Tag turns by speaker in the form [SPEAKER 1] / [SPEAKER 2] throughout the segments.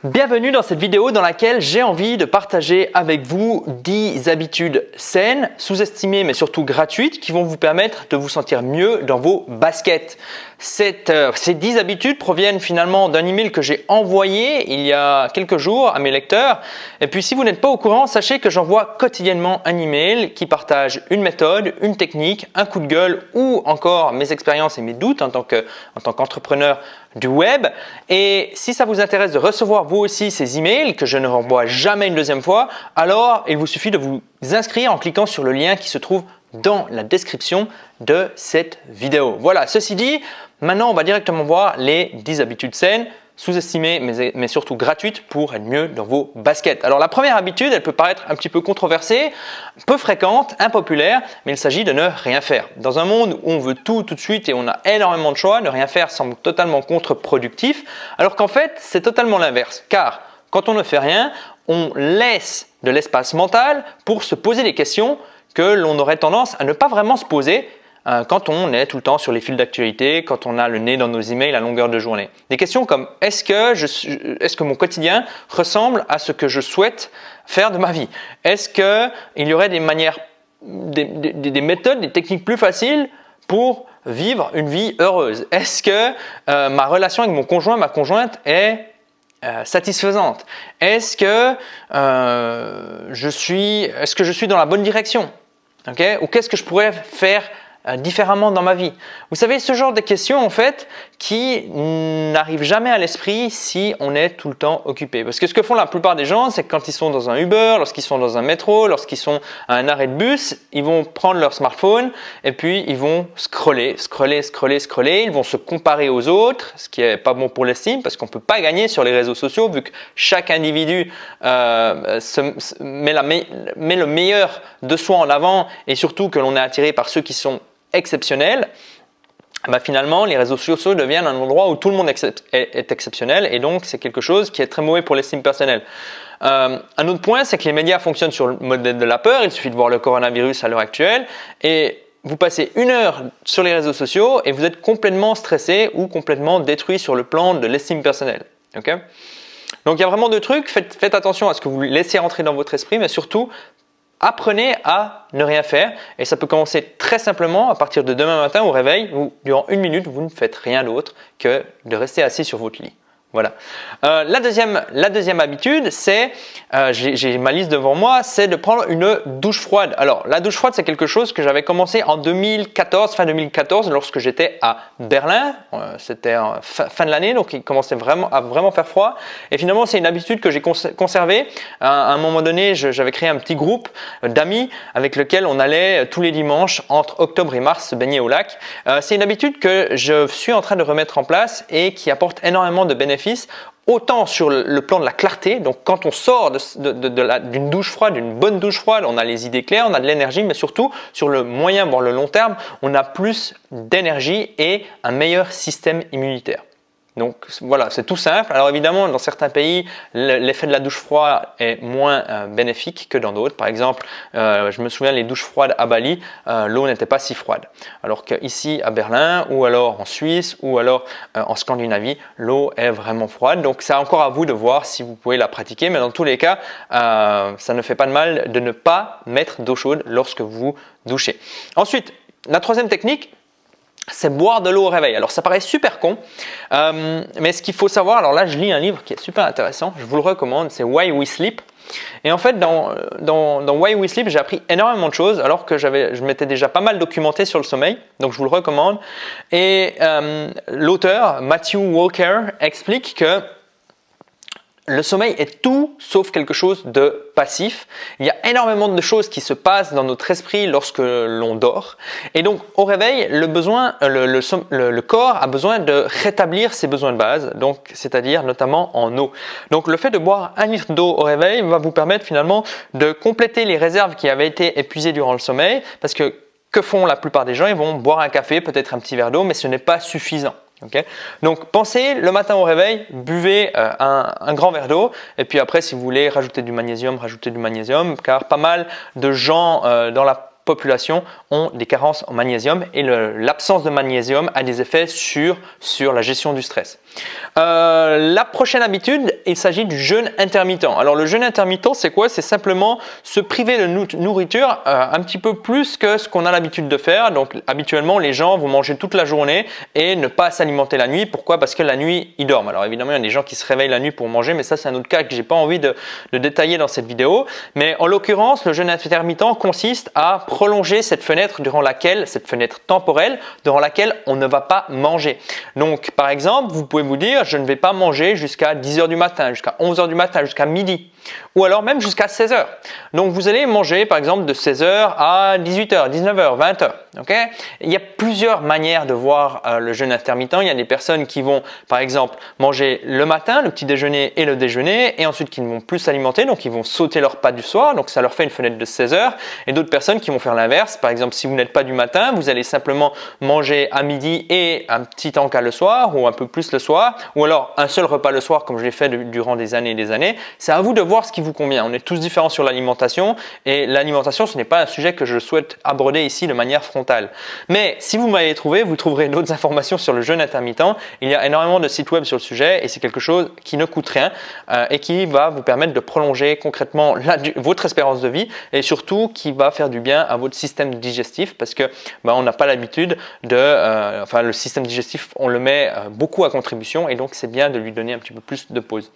[SPEAKER 1] Bienvenue dans cette vidéo dans laquelle j'ai envie de partager avec vous 10 habitudes saines, sous-estimées mais surtout gratuites qui vont vous permettre de vous sentir mieux dans vos baskets. Ces 10 habitudes proviennent finalement d'un email que j'ai envoyé il y a quelques jours à mes lecteurs. Et puis si vous n'êtes pas au courant, sachez que j'envoie quotidiennement un email qui partage une méthode, une technique, un coup de gueule ou encore mes expériences et mes doutes en tant qu'entrepreneur du web. Et si ça vous intéresse de recevoir vous aussi ces emails que je ne renvoie jamais une deuxième fois, alors il vous suffit de vous inscrire en cliquant sur le lien qui se trouve dans la description de cette vidéo. Voilà, ceci dit, maintenant on va directement voir les 10 habitudes saines, sous-estimées mais surtout gratuites pour être mieux dans vos baskets. Alors la première habitude, elle peut paraître un petit peu controversée, peu fréquente, impopulaire, mais il s'agit de ne rien faire. Dans un monde où on veut tout de suite et on a énormément de choix, ne rien faire semble totalement contre-productif, alors qu'en fait c'est totalement l'inverse. Car quand on ne fait rien, on laisse de l'espace mental pour se poser des questions que l'on aurait tendance à ne pas vraiment se poser quand on est tout le temps sur les fils d'actualité, quand on a le nez dans nos emails à longueur de journée. Des questions comme est-ce que mon quotidien ressemble à ce que je souhaite faire de ma vie? Est-ce qu'il y aurait des manières, des méthodes, des techniques plus faciles pour vivre une vie heureuse? Est-ce que ma relation avec mon conjoint, ma conjointe est satisfaisante? Est-ce que je suis dans la bonne direction? Okay? Ou qu'est-ce que je pourrais faire différemment dans ma vie? Vous savez, ce genre de questions en fait qui n'arrivent jamais à l'esprit si on est tout le temps occupé. Parce que ce que font la plupart des gens, c'est que quand ils sont dans un Uber, lorsqu'ils sont dans un métro, lorsqu'ils sont à un arrêt de bus, ils vont prendre leur smartphone et puis ils vont scroller. Ils vont se comparer aux autres, ce qui est pas bon pour l'estime parce qu'on peut pas gagner sur les réseaux sociaux vu que chaque individu met le meilleur de soi en avant et surtout que l'on est attiré par ceux qui sont exceptionnels. Finalement, les réseaux sociaux deviennent un endroit où tout le monde est exceptionnel et donc c'est quelque chose qui est très mauvais pour l'estime personnelle. Un autre point, c'est que les médias fonctionnent sur le modèle de la peur. Il suffit de voir le coronavirus à l'heure actuelle et vous passez 1 heure sur les réseaux sociaux et vous êtes complètement stressé ou complètement détruit sur le plan de l'estime personnelle. Okay? Donc il y a vraiment 2 trucs. Faites attention à ce que vous laissez rentrer dans votre esprit, mais surtout apprenez à ne rien faire et ça peut commencer très simplement à partir de demain matin au réveil où durant 1 minute vous ne faites rien d'autre que de rester assis sur votre lit. Voilà. La deuxième habitude, c'est, j'ai ma liste devant moi, c'est de prendre une douche froide. Alors la douche froide, c'est quelque chose que j'avais commencé en 2014, fin 2014, lorsque j'étais à Berlin. C'était fin de l'année, donc il commençait à vraiment faire froid. Et finalement, c'est une habitude que j'ai conservée. À un moment donné, j'avais créé un petit groupe d'amis avec lequel on allait tous les dimanches entre octobre et mars se baigner au lac. C'est une habitude que je suis en train de remettre en place et qui apporte énormément de bénéfices. Autant sur le plan de la clarté, donc quand on sort d'une douche froide, d'une bonne douche froide, on a les idées claires, on a de l'énergie, mais surtout sur le moyen voire le long terme, on a plus d'énergie et un meilleur système immunitaire. Donc voilà, c'est tout simple. Alors évidemment, dans certains pays, l'effet de la douche froide est moins bénéfique que dans d'autres. Par exemple, je me souviens les douches froides à Bali, l'eau n'était pas si froide. Alors qu'ici à Berlin ou alors en Suisse ou alors en Scandinavie, l'eau est vraiment froide. Donc c'est encore à vous de voir si vous pouvez la pratiquer. Mais dans tous les cas, ça ne fait pas de mal de ne pas mettre d'eau chaude lorsque vous douchez. Ensuite, la troisième technique, c'est boire de l'eau au réveil. Alors ça paraît super con, mais ce qu'il faut savoir, alors là je lis un livre qui est super intéressant, je vous le recommande, c'est Why We Sleep. Et en fait dans Why We Sleep, j'ai appris énormément de choses alors que je m'étais déjà pas mal documenté sur le sommeil, donc je vous le recommande. Et l'auteur Matthew Walker explique que le sommeil est tout sauf quelque chose de passif. Il y a énormément de choses qui se passent dans notre esprit lorsque l'on dort. Et donc, au réveil, le corps a besoin de rétablir ses besoins de base, donc c'est-à-dire notamment en eau. Donc, le fait de boire 1 litre d'eau au réveil va vous permettre finalement de compléter les réserves qui avaient été épuisées durant le sommeil, parce que font la plupart des gens? Ils vont boire un café, peut-être un petit verre d'eau, mais ce n'est pas suffisant. Okay. Donc pensez le matin au réveil, buvez un grand verre d'eau et puis après si vous voulez rajouter du magnésium, car pas mal de gens dans la population ont des carences en magnésium et l'absence de magnésium a des effets sur la gestion du stress. La prochaine habitude, il s'agit du jeûne intermittent. Alors le jeûne intermittent, c'est quoi? C'est simplement se priver de nourriture un petit peu plus que ce qu'on a l'habitude de faire. Donc habituellement, les gens vont manger toute la journée et ne pas s'alimenter la nuit. Pourquoi? Parce que la nuit, ils dorment. Alors évidemment, il y a des gens qui se réveillent la nuit pour manger, mais ça c'est un autre cas que j'ai pas envie de détailler dans cette vidéo. Mais en l'occurrence, le jeûne intermittent consiste à prolonger cette fenêtre temporelle durant laquelle on ne va pas manger. Donc par exemple, vous pouvez vous dire, je ne vais pas manger jusqu'à 10 h du matin, jusqu'à 11 h du matin, jusqu'à midi, ou alors même jusqu'à 16 h. Donc vous allez manger par exemple de 16 h à 18 h, 19 h, 20 h. Okay? Il y a plusieurs manières de voir le jeûne intermittent. Il y a des personnes qui vont par exemple manger le matin, le petit déjeuner et le déjeuner, et ensuite qui ne vont plus s'alimenter, donc ils vont sauter leur repas du soir, donc ça leur fait une fenêtre de 16 h. Et d'autres personnes qui vont faire l'inverse. Par exemple, si vous n'êtes pas du matin, vous allez simplement manger à midi et un petit encas le soir, ou un peu plus le soir, ou alors un seul repas le soir comme je l'ai fait durant des années et des années. C'est à vous de voir ce qui vous convient. On est tous différents sur l'alimentation, et l'alimentation, ce n'est pas un sujet que je souhaite aborder ici de manière frontale. Mais si vous m'avez trouvé, vous trouverez d'autres informations sur le jeûne intermittent. Il y a énormément de sites web sur le sujet et c'est quelque chose qui ne coûte rien et qui va vous permettre de prolonger concrètement votre espérance de vie, et surtout qui va faire du bien à votre système digestif, parce que on n'a pas l'habitude le système digestif, on le met beaucoup à contribution, et donc c'est bien de lui donner un petit peu plus de pause,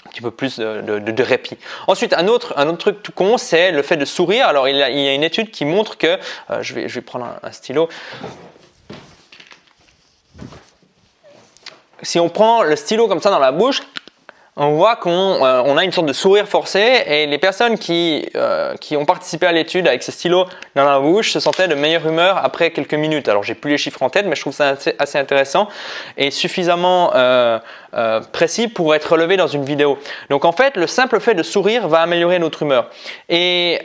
[SPEAKER 1] un petit peu plus de répit. Ensuite, un autre truc tout con, c'est le fait de sourire. Alors il y a une étude qui montre que, je vais prendre un stylo. Si on prend le stylo comme ça dans la bouche, on voit qu'on a une sorte de sourire forcé, et les personnes qui ont participé à l'étude avec ce stylo dans la bouche se sentaient de meilleure humeur après quelques minutes. Alors j'ai plus les chiffres en tête, mais je trouve ça assez intéressant et suffisamment précis pour être relevé dans une vidéo. Donc en fait, le simple fait de sourire va améliorer notre humeur. Et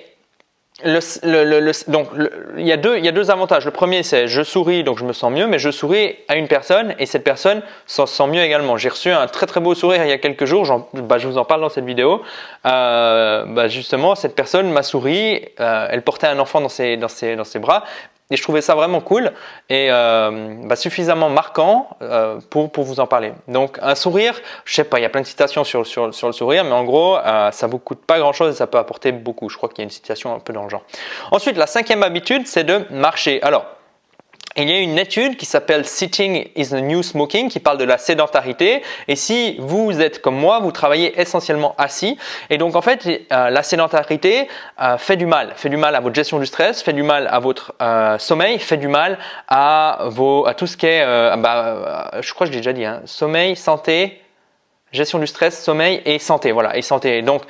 [SPEAKER 1] donc il y a deux avantages. Le premier, c'est je souris, donc je me sens mieux, mais je souris à une personne et cette personne s'en sent mieux également. J'ai reçu un très très beau sourire il y a quelques jours, je vous en parle dans cette vidéo. Justement, cette personne m'a souri, elle portait un enfant dans ses bras. Et je trouvais ça vraiment cool et suffisamment marquant pour vous en parler. Donc un sourire, je sais pas, il y a plein de citations sur le sourire, mais en gros, ça vous coûte pas grand chose et ça peut apporter beaucoup. Je crois qu'il y a une citation un peu dans le genre. Ensuite, la cinquième habitude, c'est de marcher. Alors, il y a une étude qui s'appelle Sitting is the New Smoking qui parle de la sédentarité, et si vous êtes comme moi, vous travaillez essentiellement assis, et donc en fait la sédentarité fait du mal à votre gestion du stress, fait du mal à votre sommeil, fait du mal à tout ce qui est je crois que je l'ai déjà dit, sommeil, santé, gestion du stress, sommeil et santé. Voilà, et santé. Donc,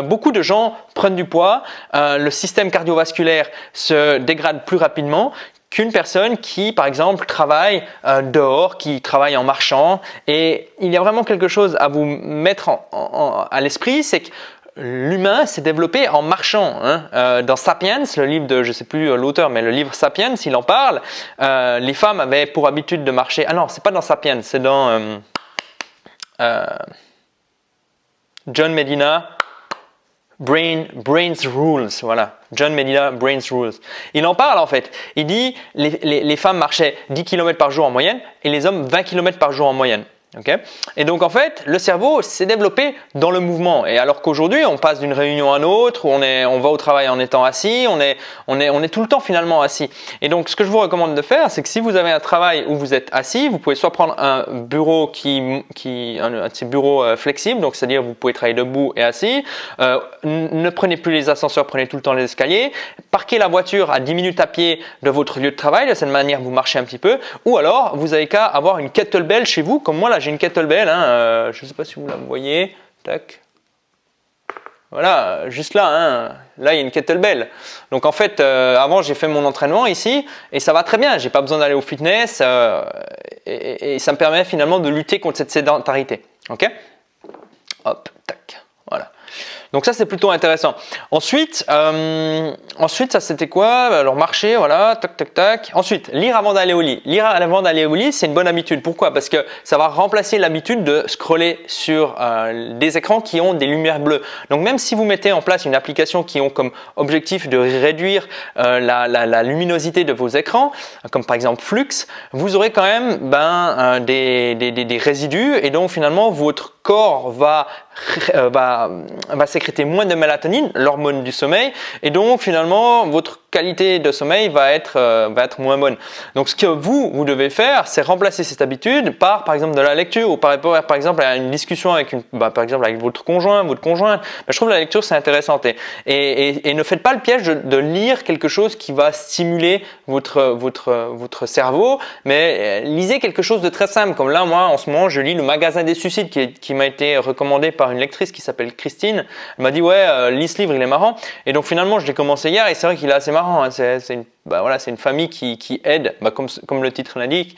[SPEAKER 1] beaucoup de gens prennent du poids, le système cardiovasculaire se dégrade plus rapidement qu'une personne qui, par exemple, travaille dehors, qui travaille en marchant. Et il y a vraiment quelque chose à vous mettre à l'esprit, c'est que l'humain s'est développé en marchant. Dans Sapiens, le livre de, je ne sais plus l'auteur, mais le livre Sapiens, il en parle. Les femmes avaient pour habitude de marcher. Ah non, c'est pas dans Sapiens, c'est dans John Medina. Brain's Rules, voilà. John Medina, Brain's Rules. Il en parle en fait. Il dit les femmes marchaient 10 km par jour en moyenne et les hommes 20 km par jour en moyenne. Okay. Et donc en fait, le cerveau s'est développé dans le mouvement. Et alors qu'aujourd'hui, on passe d'une réunion à une autre, on va au travail en étant assis, on est tout le temps finalement assis. Et donc ce que je vous recommande de faire, c'est que si vous avez un travail où vous êtes assis, vous pouvez soit prendre un bureau un de ces bureaux flexibles, donc c'est-à-dire vous pouvez travailler debout et assis. Ne prenez plus les ascenseurs, prenez tout le temps les escaliers. Parquez la voiture à 10 minutes à pied de votre lieu de travail. De cette manière, vous marchez un petit peu. Ou alors, vous avez qu'à avoir une kettlebell chez vous, comme moi là. J'ai une kettlebell, je ne sais pas si vous la voyez, tac, voilà, juste là, là il y a une kettlebell. Donc en fait, avant j'ai fait mon entraînement ici et ça va très bien, j'ai pas besoin d'aller au fitness et ça me permet finalement de lutter contre cette sédentarité, ok? Hop, tac, voilà. Donc ça c'est plutôt intéressant. Ensuite, Ensuite, ça c'était quoi? Alors marcher, voilà, tac, tac, tac. Ensuite, lire avant d'aller au lit. Lire avant d'aller au lit, c'est une bonne habitude. Pourquoi? Parce que ça va remplacer l'habitude de scroller sur des écrans qui ont des lumières bleues. Donc même si vous mettez en place une application qui ont comme objectif de réduire la luminosité de vos écrans, comme par exemple Flux, vous aurez quand même des résidus et donc finalement votre corps va sécréter moins de mélatonine, l'hormone du sommeil, et donc finalement votre qualité de sommeil va être moins bonne. Donc ce que vous devez faire, c'est remplacer cette habitude par exemple de la lecture ou par exemple à une discussion avec par exemple avec votre conjoint, votre conjointe. Je trouve la lecture c'est intéressant et ne faites pas le piège de lire quelque chose qui va stimuler votre cerveau, mais lisez quelque chose de très simple. Comme là, moi en ce moment, je lis Le Magasin des Suicides qui m'a été recommandé par une lectrice qui s'appelle Christine. Elle m'a dit ouais, lis ce livre, il est marrant. Et donc finalement, je l'ai commencé hier et c'est vrai qu'il est assez marrant. Hein. C'est une famille qui aide, comme le titre l'indique,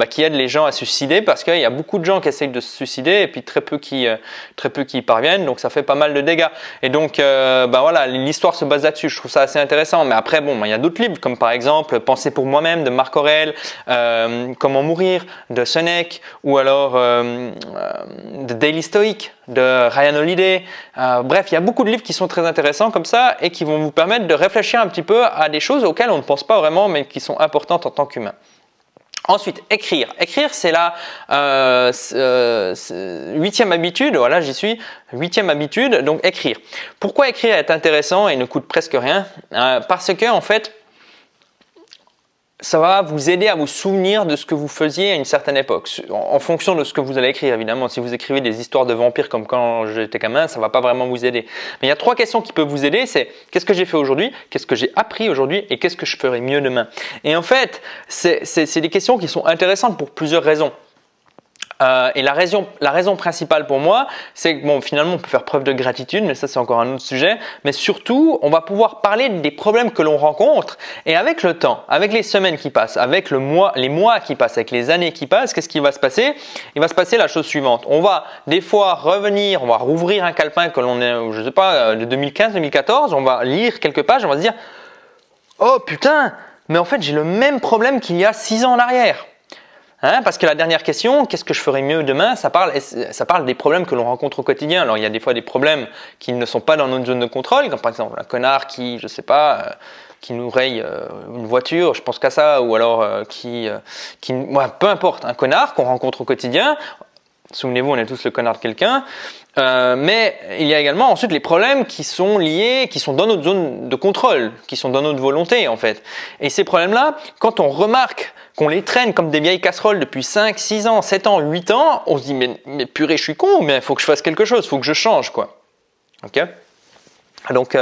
[SPEAKER 1] qui aide les gens à se suicider parce qu'il y a beaucoup de gens qui essayent de se suicider et puis très peu qui y parviennent. Donc ça fait pas mal de dégâts. Et donc l'histoire se base là-dessus. Je trouve ça assez intéressant. Mais après il y a d'autres livres comme par exemple Penser pour moi-même de Marc Aurèle, Comment mourir de Sénèque ou alors The Daily Stoic de Ryan Holiday. Bref, il y a beaucoup de livres qui sont très intéressants comme ça et qui vont vous permettre de réfléchir un petit peu à des choses auxquelles on ne pense pas vraiment mais qui sont importantes en tant qu'humain. Ensuite, écrire. Écrire, c'est la 8e habitude. Voilà, j'y suis. 8e habitude, donc écrire. Pourquoi écrire est intéressant et ne coûte presque rien? Parce que en fait, ça va vous aider à vous souvenir de ce que vous faisiez à une certaine époque, en fonction de ce que vous allez écrire évidemment. Si vous écrivez des histoires de vampires comme quand j'étais gamin, ça va pas vraiment vous aider. Mais il y a 3 questions qui peuvent vous aider, c'est qu'est-ce que j'ai fait aujourd'hui, qu'est-ce que j'ai appris aujourd'hui et qu'est-ce que je ferai mieux demain. Et en fait, c'est des questions qui sont intéressantes pour plusieurs raisons. Et la raison principale pour moi, c'est que finalement on peut faire preuve de gratitude, mais ça c'est encore un autre sujet. Mais surtout, on va pouvoir parler des problèmes que l'on rencontre. Et avec le temps, avec les semaines qui passent, avec les mois qui passent, avec les années qui passent, qu'est-ce qui va se passer? Il va se passer la chose suivante. On va des fois revenir, on va rouvrir un calepin que l'on est, je sais pas, de 2015-2014. On va lire quelques pages, on va se dire, oh putain, mais en fait j'ai le même problème qu'il y a 6 ans en arrière. Parce que la dernière question, qu'est-ce que je ferai mieux demain, ça parle des problèmes que l'on rencontre au quotidien. Alors il y a des fois des problèmes qui ne sont pas dans notre zone de contrôle, comme par exemple un connard qui, je sais pas, qui nous raye une voiture, je pense qu'à ça, ou alors peu importe, un connard qu'on rencontre au quotidien. Souvenez-vous, on est tous le connard de quelqu'un. Mais il y a également ensuite les problèmes qui sont liés, qui sont dans notre zone de contrôle, qui sont dans notre volonté en fait. Et ces problèmes-là, quand on remarque qu'on les traîne comme des vieilles casseroles depuis 5, 6 ans, 7 ans, 8 ans, on se dit mais purée, je suis con, mais il faut que je fasse quelque chose, il faut que je change quoi. Ok ? Donc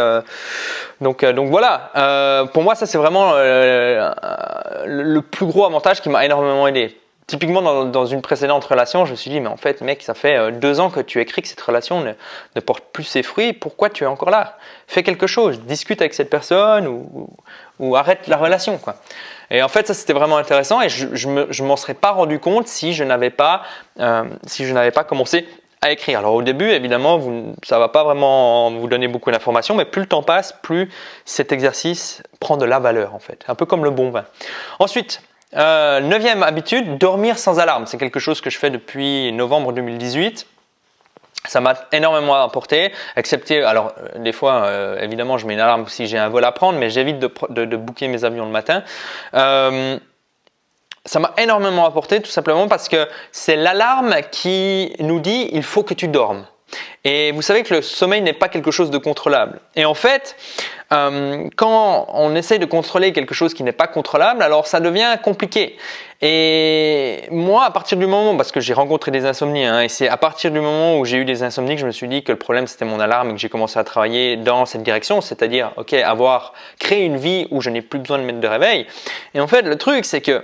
[SPEAKER 1] voilà, pour moi ça c'est vraiment le plus gros avantage qui m'a énormément aidé. Typiquement dans une précédente relation, je me suis dit mais en fait mec, ça fait 2 ans que tu écris que cette relation ne porte plus ses fruits, pourquoi tu es encore là? Fais quelque chose, discute avec cette personne ou arrête la relation quoi. Et en fait ça c'était vraiment intéressant et je m'en serais pas rendu compte si je n'avais pas commencé à écrire. Alors au début évidemment ça va pas vraiment vous donner beaucoup d'informations, mais plus le temps passe, plus cet exercice prend de la valeur en fait, un peu comme le bon vin. Ensuite, 9e habitude, dormir sans alarme. C'est quelque chose que je fais depuis novembre 2018. Ça m'a énormément apporté, excepté, alors des fois évidemment je mets une alarme si j'ai un vol à prendre, mais j'évite de booker mes avions le matin. Ça m'a énormément apporté tout simplement parce que c'est l'alarme qui nous dit il faut que tu dormes. Et vous savez que le sommeil n'est pas quelque chose de contrôlable. Et en fait, quand on essaye de contrôler quelque chose qui n'est pas contrôlable, alors ça devient compliqué. Et moi, à partir du moment, parce que j'ai rencontré des insomnies, et c'est à partir du moment où j'ai eu des insomnies que je me suis dit que le problème c'était mon alarme et que j'ai commencé à travailler dans cette direction, c'est-à-dire avoir créé une vie où je n'ai plus besoin de mettre de réveil. Et en fait, le truc c'est que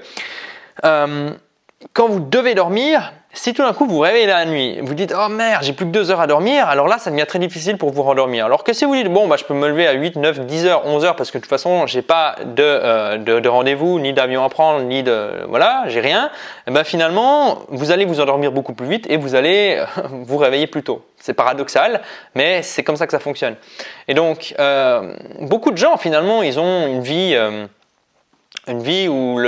[SPEAKER 1] quand vous devez dormir, Si tout d'un coup vous vous réveillez la nuit, vous dites oh merde, j'ai plus que 2 heures à dormir, alors là ça devient très difficile pour vous rendormir. Alors que si vous dites bon bah je peux me lever à 8, 9, 10 heures, 11 heures parce que de toute façon j'ai pas de rendez-vous, ni d'avion à prendre, ni de voilà, j'ai rien, et ben finalement vous allez vous endormir beaucoup plus vite et vous allez vous réveiller plus tôt. C'est paradoxal, mais c'est comme ça que ça fonctionne. Et donc beaucoup de gens finalement ils ont une vie où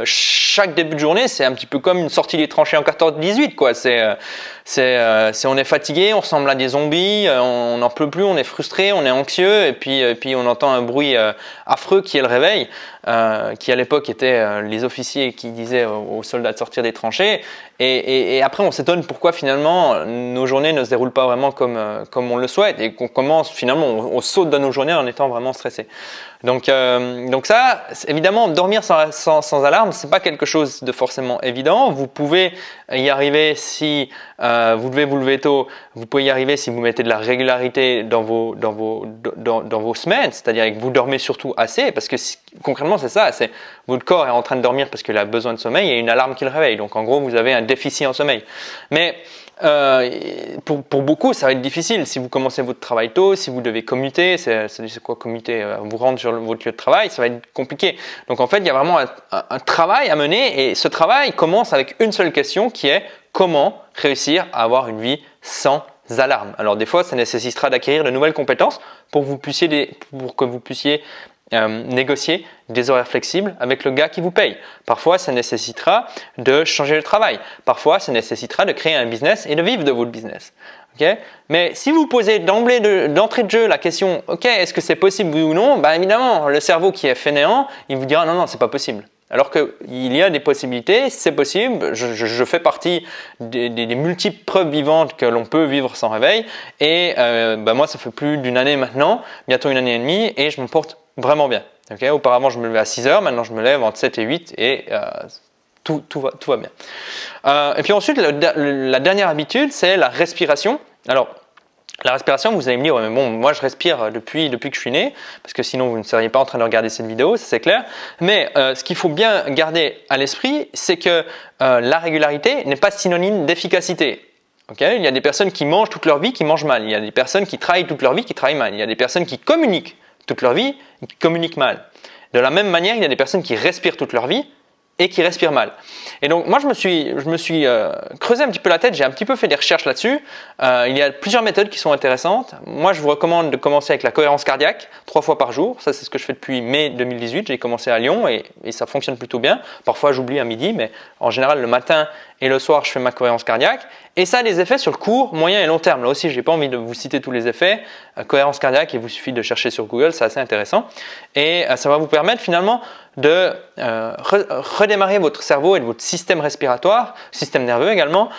[SPEAKER 1] chaque début de journée, c'est un petit peu comme une sortie des tranchées en 14-18, quoi. On est fatigué, on ressemble à des zombies, on n'en peut plus, on est frustré, on est anxieux, et puis on entend un bruit affreux qui est le réveil, qui à l'époque était les officiers qui disaient aux soldats de sortir des tranchées. Et après, on s'étonne pourquoi finalement nos journées ne se déroulent pas vraiment comme on le souhaite, et qu'on commence finalement, on saute dans nos journées en étant vraiment stressé. Donc ça, évidemment, dormir sans alarme, c'est pas quelque chose de forcément évident. Vous pouvez y arriver si vous devez vous lever tôt. Vous pouvez y arriver si vous mettez de la régularité dans vos semaines, c'est-à-dire que vous dormez surtout assez, parce que concrètement c'est ça, c'est votre corps est en train de dormir parce qu'il a besoin de sommeil et une alarme qui le réveille. Donc en gros, vous avez un déficit en sommeil. Mais pour beaucoup, ça va être difficile si vous commencez votre travail tôt, si vous devez commuter. C'est quoi commuter? Vous rendre sur votre lieu de travail, ça va être compliqué. Donc en fait, il y a vraiment un travail à mener, et ce travail commence avec une seule question qui est comment réussir à avoir une vie sans alarme. Alors des fois, ça nécessitera d'acquérir de nouvelles compétences pour que vous puissiez négocier des horaires flexibles avec le gars qui vous paye. Parfois, ça nécessitera de changer de travail. Parfois, ça nécessitera de créer un business et de vivre de votre business. Okay? Mais si vous posez d'entrée de jeu la question, ok, est-ce que c'est possible oui ou non? Ben évidemment, le cerveau qui est fainéant, il vous dira non, c'est pas possible. Alors qu'il y a des possibilités, c'est possible, je fais partie des multiples preuves vivantes que l'on peut vivre sans réveil, et moi ça fait plus d'une année maintenant, bientôt une année et demie, et je me porte vraiment bien. Okay? Auparavant je me levais à 6 heures, maintenant je me lève entre 7 et 8 et tout va bien. Et puis ensuite la dernière habitude, c'est la respiration. Alors la respiration, vous allez me dire, ouais, mais bon, moi je respire depuis que je suis né, parce que sinon vous ne seriez pas en train de regarder cette vidéo, ça c'est clair. Mais ce qu'il faut bien garder à l'esprit, c'est que la régularité n'est pas synonyme d'efficacité. Okay? Il y a des personnes qui mangent toute leur vie, qui mangent mal. Il y a des personnes qui travaillent toute leur vie, qui travaillent mal. Il y a des personnes qui communiquent toute leur vie, qui communiquent mal. De la même manière, il y a des personnes qui respirent toute leur vie et qui respirent mal. Et donc moi je me suis creusé un petit peu la tête, j'ai un petit peu fait des recherches là-dessus. Il y a plusieurs méthodes qui sont intéressantes. Moi je vous recommande de commencer avec la cohérence cardiaque 3 fois par jour. Ça c'est ce que je fais depuis mai 2018. J'ai commencé à Lyon et ça fonctionne plutôt bien. Parfois j'oublie à midi, mais en général le matin et le soir je fais ma cohérence cardiaque. Et ça a des effets sur le court, moyen et long terme. Là aussi, je n'ai pas envie de vous citer tous les effets. Cohérence cardiaque, il vous suffit de chercher sur Google, c'est assez intéressant. Et ça va vous permettre finalement de redémarrer votre cerveau et votre système respiratoire, système nerveux également,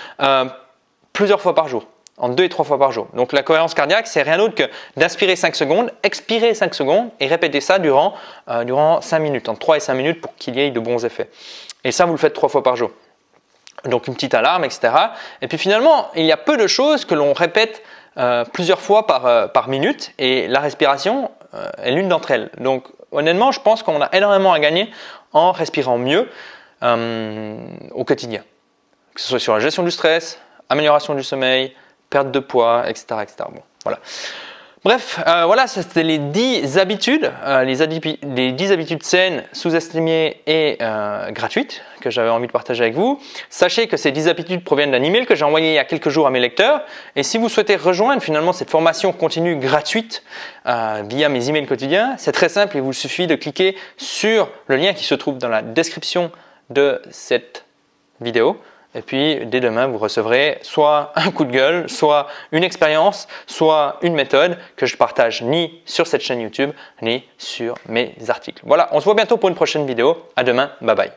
[SPEAKER 1] plusieurs fois par jour, en 2 et 3 fois par jour. Donc la cohérence cardiaque, c'est rien d'autre que d'inspirer 5 secondes, expirer 5 secondes et répéter ça durant 5 minutes, entre 3 et 5 minutes pour qu'il y ait de bons effets. Et ça, vous le faites 3 fois par jour. Donc une petite alarme, etc. Et puis finalement, il y a peu de choses que l'on répète plusieurs fois par minute, et la respiration est l'une d'entre elles. Donc honnêtement, je pense qu'on a énormément à gagner en respirant mieux au quotidien. Que ce soit sur la gestion du stress, amélioration du sommeil, perte de poids, etc. Bon, voilà. Bref, voilà, c'était les 10 habitudes, les 10 habitudes saines, sous-estimées et gratuites que j'avais envie de partager avec vous. Sachez que ces 10 habitudes proviennent d'un email que j'ai envoyé il y a quelques jours à mes lecteurs. Et si vous souhaitez rejoindre finalement cette formation continue gratuite via mes emails quotidiens, c'est très simple, il vous suffit de cliquer sur le lien qui se trouve dans la description de cette vidéo. Et puis, dès demain, vous recevrez soit un coup de gueule, soit une expérience, soit une méthode que je partage ni sur cette chaîne YouTube, ni sur mes articles. Voilà, on se voit bientôt pour une prochaine vidéo. À demain, bye bye.